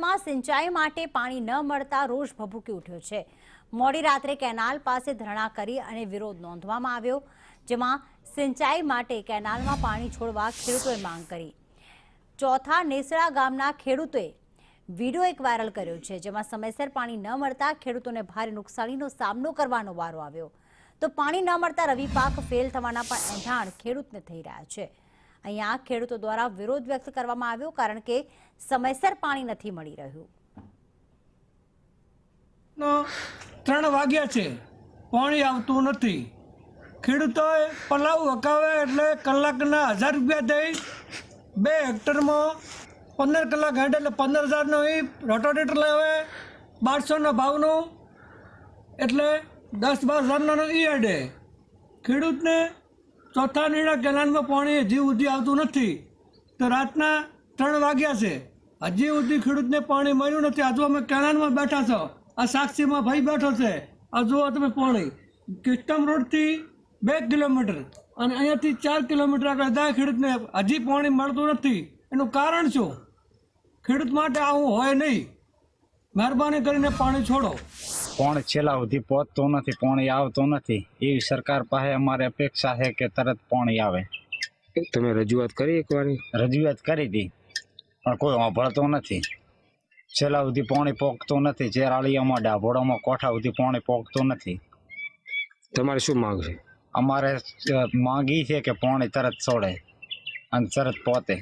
જિલ્લામાં સિંચાઈ માટે પાણી ન મળતા રોષ ભભૂકી ઉઠ્યો છે। મોડી રાત્રે કેનાલ પાસે ધરણા કરી અને વિરોધ નોંધવામાં આવ્યો, જેમાં સિંચાઈ માટે કેનાલમાં પાણી છોડવા ખેડૂતોએ માંગ કરી। ચોથા નેસડા ગામના ખેડૂતોએ વિડીયો એક વાયરલ કર્યો છે, જેમાં સમયસર પાણી ન મળતા ખેડૂતોને ભારે નુકસાનીનો સામનો કરવાનો વારો આવ્યો। તો પાણી ન મળતા રવિ પાક ફેલ થવાના પણ એંધાણ ખેડૂતને થઈ રહ્યા છે। અહીંયા ખેડૂતો દ્વારા વિરોધ વ્યક્ત કરવામાં આવ્યો, કારણ કે સમયસર પાણી નથી મળી રહ્યું। 3 વાગ્યા છે, પાણી આવતું નથી। ખેડૂતોએ પલાવ હકાવે એટલે કલાકના 1000 રૂપિયા દઈ 2 હેક્ટરમાં 15 કલાક હેઠ એટલે 15,000નો રોટાવેટર લાવે, 1200ના ભાવનું એટલે 10-12,000નો હેડે। ખેડૂતને ચોથા નીણા કેનાલમાં પાણી હજી સુધી આવતું નથી, તો રાતના 3 વાગ્યા છે, હજી સુધી ખેડૂતને પાણી મળ્યું નથી। હજુ અમે કેનાલમાં બેઠા છો, આ સાક્ષીમાં ભાઈ બેઠો છે, આ જુઓ તમે પાણી કિસ્ટમ રોડથી 2 કિલોમીટર અને અહીંયાથી 4 કિલોમીટર આગળ જાય ખેડૂતને હજી પાણી મળતું નથી। એનું કારણ શું? ખેડૂત માટે આવું હોય નહીં, મહેરબાની કરીને પાણી છોડો। પાણી છેલ્લા સુધી પહોંચતું નથી, પાણી આવતું નથી। એવી સરકાર પાસે અમારે અપેક્ષા છે કે તરત પાણી આવે। તમે રજૂઆત કરી એકવાર? રજૂઆત કરી હતી પણ કોઈ સાંભળતું નથી। છેલ્લા સુધી પાણી પહોંચતું નથી। ચેરાળીયામાં ડાભોડામાં કોઠા સુધી પાણી પહોંચતું નથી। તમારે શું માંગ છે? અમારે માંગી છે કે પાણી તરત છોડે અને તરત પહોંચે।